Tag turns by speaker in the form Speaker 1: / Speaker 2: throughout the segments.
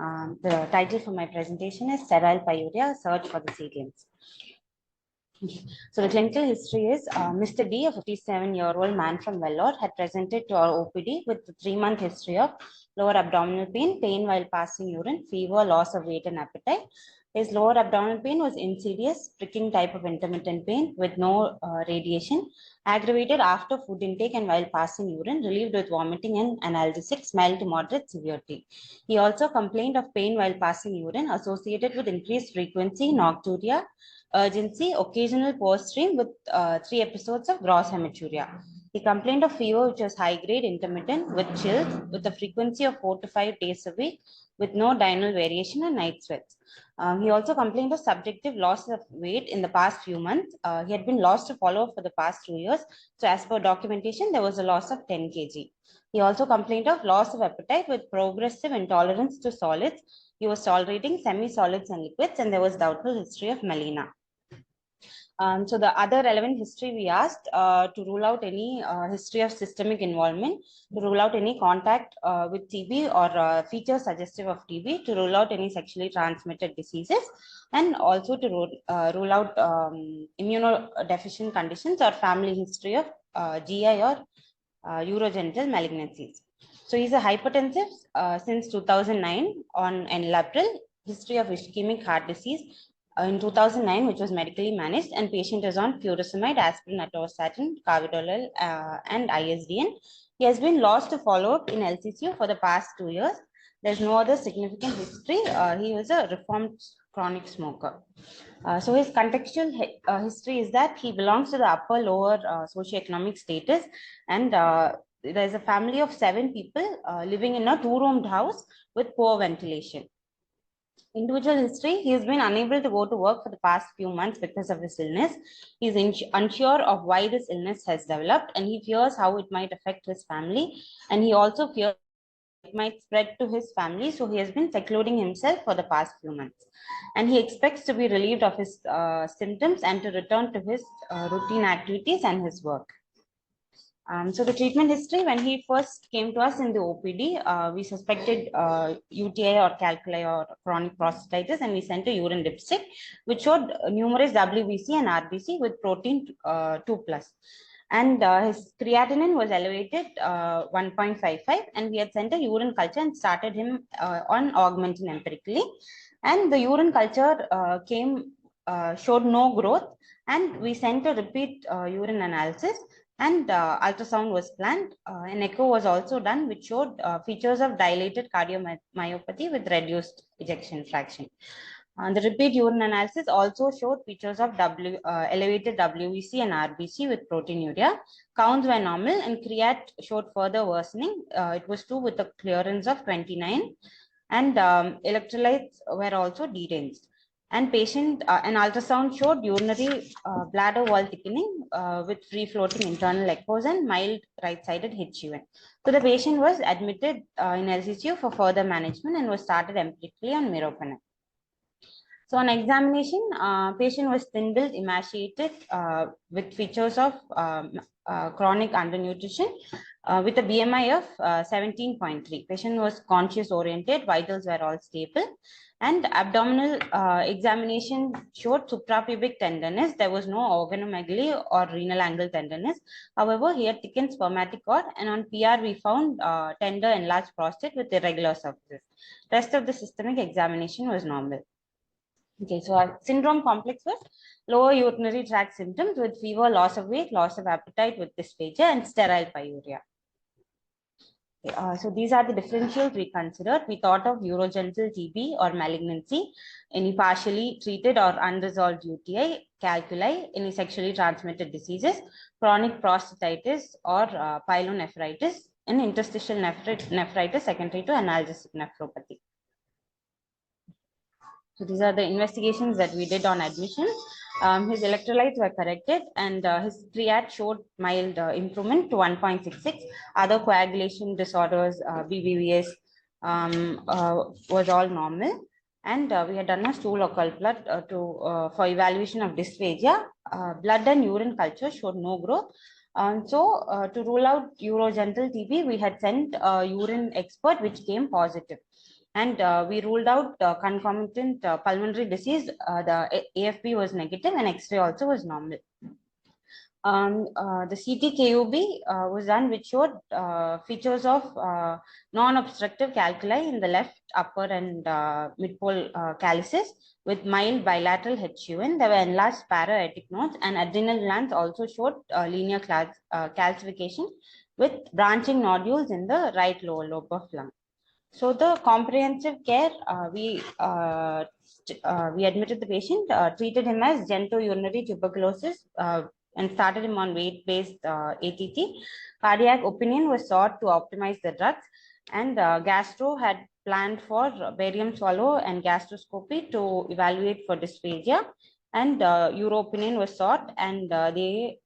Speaker 1: The title for my presentation is Sterile Pyuria, Search for the Seedlings. So the clinical history is Mr. D, a 57-year-old man from Vellore, had presented to our OPD with a 3-month history of lower abdominal pain, pain while passing urine, fever, loss of weight and appetite. His lower abdominal pain was insidious, pricking type of intermittent pain with no radiation, aggravated after food intake and while passing urine, relieved with vomiting and analgesics, mild to moderate severity. He also complained of pain while passing urine associated with increased frequency, nocturia, urgency, occasional post-stream with 3 episodes of gross hematuria. He complained of fever which was high-grade, intermittent, with chills, with a frequency of 4 to 5 days a week, with no diurnal variation and night sweats. He also complained of subjective loss of weight in the past few months. He had been lost to follow-up for the past 2 years. So as per documentation, there was a loss of 10 kg. He also complained of loss of appetite with progressive intolerance to solids. He was tolerating semi-solids and liquids, and there was doubtful history of melena. So the other relevant history we asked to rule out any history of systemic involvement, to rule out any contact with TB or features suggestive of TB, to rule out any sexually transmitted diseases, and also to rule out immunodeficient conditions or family history of GI or urogenital malignancies. So he's a hypertensive since 2009 on enalapril, history of ischemic heart disease, in 2009, which was medically managed, and patient is on furosemide, aspirin, atorvastatin, carvedilol, and ISDN. He has been lost to follow-up in LCCU for the past 2 years. There's no other significant history. He was a reformed chronic smoker. So his contextual history is that he belongs to the upper-lower socioeconomic status, and there's a family of 7 people living in a 2-roomed house with poor ventilation. Individual history: he has been unable to go to work for the past few months because of his illness. He is unsure of why this illness has developed, and he fears how it might affect his family, and he also fears it might spread to his family, so he has been secluding himself for the past few months, and he expects to be relieved of his symptoms and to return to his routine activities and his work. So the treatment history: when he first came to us in the OPD, we suspected UTI or calculi or chronic prostatitis, and we sent a urine dipstick, which showed numerous WBC and RBC with protein 2+. And his creatinine was elevated 1.55, and we had sent a urine culture and started him on augmentin empirically. And the urine culture showed no growth, and we sent a repeat urine analysis, and ultrasound was planned. An echo was also done, which showed features of dilated cardiomyopathy with reduced ejection fraction. The repeat urine analysis also showed features of elevated WBC and RBC with proteinuria. Counts were normal, and creat showed further worsening. It was 2 with a clearance of 29, and electrolytes were also deranged. And patient an ultrasound showed urinary bladder wall thickening with free-floating internal echoes and mild right-sided HUN. So the patient was admitted in LCCU for further management and was started empirically on meropenem. So on examination, patient was thin-built, emaciated with features of chronic undernutrition with a BMI of 17.3. Patient was conscious-oriented, vitals were all stable, and abdominal examination showed suprapubic tenderness. There was no organomegaly or renal angle tenderness. However, he had thickened spermatic cord, and on PR we found tender enlarged prostate with irregular surfaces. Rest of the systemic examination was normal. Okay, so our syndrome complex was lower urinary tract symptoms with fever, loss of weight, loss of appetite with dysphagia, and sterile pyuria. So these are the differentials we considered. We thought of urogenital TB or malignancy, any partially treated or unresolved UTI, calculi, any sexually transmitted diseases, chronic prostatitis or pyelonephritis, and interstitial nephritis secondary to analgesic nephropathy. So these are the investigations that we did on admission. His electrolytes were corrected, and his creat showed mild improvement to 1.66. Other coagulation disorders, BBVS, was all normal. And we had done a stool occult blood for evaluation of dysphagia. Blood and urine culture showed no growth. So to rule out urogenital TB, we had sent a urine expert, which came positive. And we ruled out concomitant pulmonary disease. The AFP was negative and X-ray also was normal. The CTKUB was done, which showed features of non-obstructive calculi in the left upper and mid-pole calyces with mild bilateral HUN. There were enlarged para-aortic nodes, and adrenal glands also showed linear calcification with branching nodules in the right lower lobe of lung. So the comprehensive care, we admitted the patient, treated him as genitourinary tuberculosis, and started him on weight-based ATT. Cardiac opinion was sought to optimize the drugs, and gastro had planned for barium swallow and gastroscopy to evaluate for dysphagia, and uro opinion was sought, and they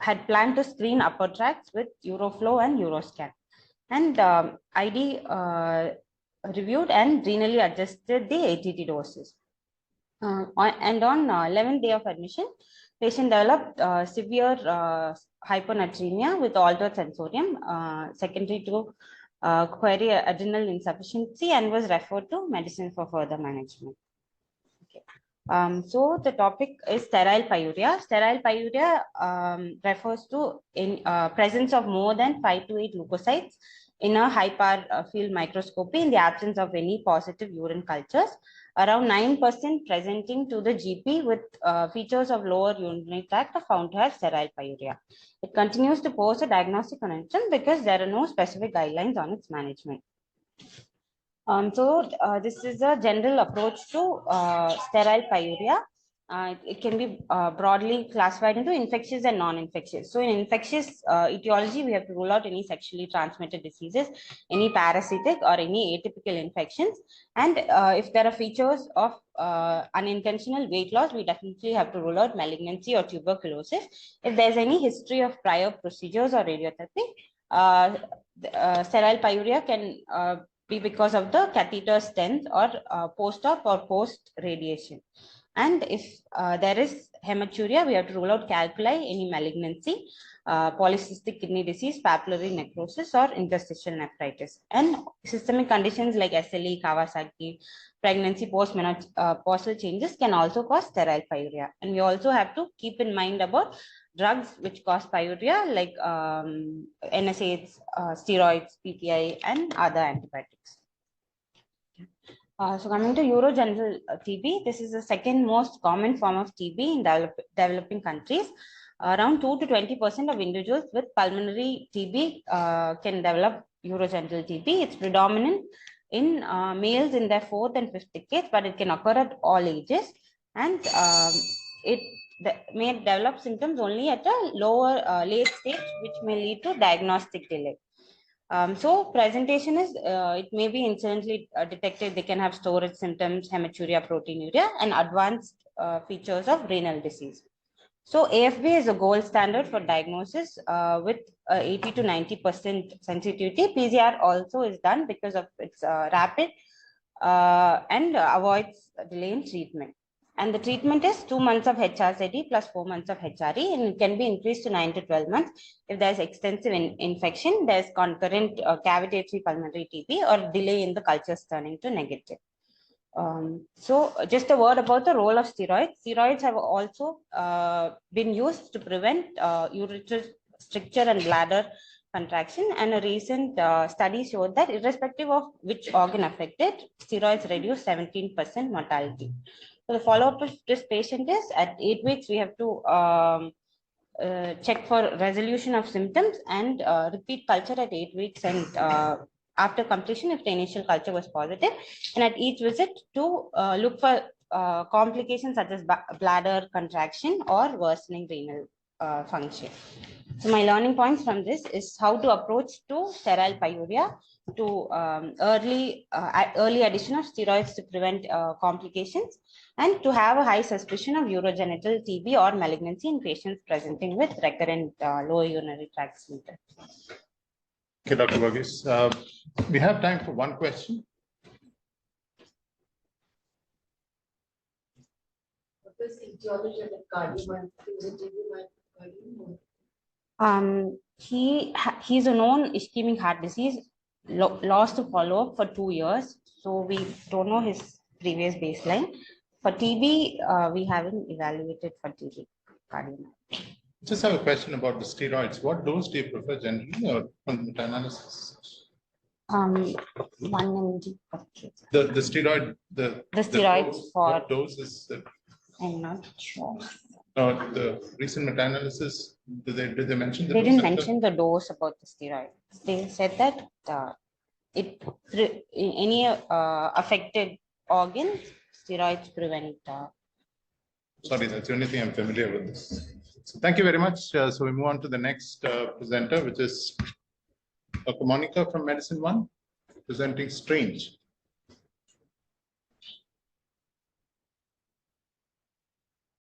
Speaker 1: had planned to screen upper tracts with Euroflow and Euroscan. And ID reviewed and renally adjusted the ATT doses. And on 11th day of admission, patient developed severe hyponatremia with altered sensorium secondary to query adrenal insufficiency, and was referred to medicine for further management. Okay. So the topic is sterile pyuria. Sterile pyuria refers to presence of more than 5 to 8 leukocytes in a high power field microscopy in the absence of any positive urine cultures. Around 9% presenting to the GP with features of lower urinary tract are found to have sterile pyuria. It continues to pose a diagnostic conundrum because there are no specific guidelines on its management. This is a general approach to sterile pyuria. It can be broadly classified into infectious and non-infectious. So in infectious etiology, we have to rule out any sexually transmitted diseases, any parasitic or any atypical infections. And if there are features of unintentional weight loss, we definitely have to rule out malignancy or tuberculosis. If there's any history of prior procedures or radiotherapy, sterile pyuria can be because of the catheter stents or post-op or post-radiation. And if there is hematuria, we have to rule out calculi, any malignancy, polycystic kidney disease, papillary necrosis, or interstitial nephritis. And systemic conditions like SLE, Kawasaki, pregnancy, postmenopausal changes can also cause sterile pyuria. And we also have to keep in mind about drugs which cause pyuria like NSAIDs, steroids, PPI, and other antibiotics. So coming to urogenital TB, this is the second most common form of TB in developing countries. Around 2 to 20% of individuals with pulmonary TB can develop urogenital TB. It's predominant in males in their 4th and 5th decades, but it can occur at all ages, and it may develop symptoms only at a lower late stage, which may lead to diagnostic delay. So presentation is, it may be incidentally detected. They can have storage symptoms, hematuria, proteinuria, and advanced features of renal disease. So AFB is a gold standard for diagnosis with 80 to 90% sensitivity. PCR also is done because of its rapid and avoids delay in treatment. And the treatment is 2 months of HRCD plus 4 months of HRE, and it can be increased to 9 to 12 months if there's extensive infection, there's concurrent cavitatory pulmonary TB, or delay in the cultures turning to negative. So just a word about the role of steroids. Steroids have also been used to prevent urethral stricture and bladder contraction, and a recent study showed that irrespective of which organ affected, steroids reduce 17% mortality. So the follow-up of this patient is at 8 weeks, we have to check for resolution of symptoms and repeat culture at 8 weeks and after completion if the initial culture was positive, and at each visit to look for complications such as bladder contraction or worsening renal function. So my learning points from this is how to approach to sterile pyuria, to early addition of steroids to prevent complications, and to have a high suspicion of urogenital TB or malignancy in patients presenting with recurrent lower urinary tract symptoms.
Speaker 2: Okay, Dr. Varghese. We have time for one question.
Speaker 3: What was the etiology of the cardiomyopathy? Was it TB myocardium?
Speaker 1: He's a known ischemic heart disease. lost to follow-up for 2 years. So we don't know his previous baseline. For TB, we haven't evaluated for TB cardiomyopathy.
Speaker 2: Just have a question about the steroids. What dose do you prefer generally or from meta-analysis?
Speaker 1: 1 mg per kg.
Speaker 2: The steroid, the
Speaker 1: steroids
Speaker 2: dose,
Speaker 1: for-
Speaker 2: what dose is the,
Speaker 1: I'm not sure.
Speaker 2: the recent meta-analysis, did they mention the
Speaker 1: They
Speaker 2: dose
Speaker 1: didn't
Speaker 2: at the-
Speaker 1: mention the dose about the steroid. They said that any affected organs, steroids prevent.
Speaker 2: Sorry, that's the only thing I'm familiar with this. So thank you very much. So we move on to the next presenter, which is Dr. Monica from Medicine One, presenting strange.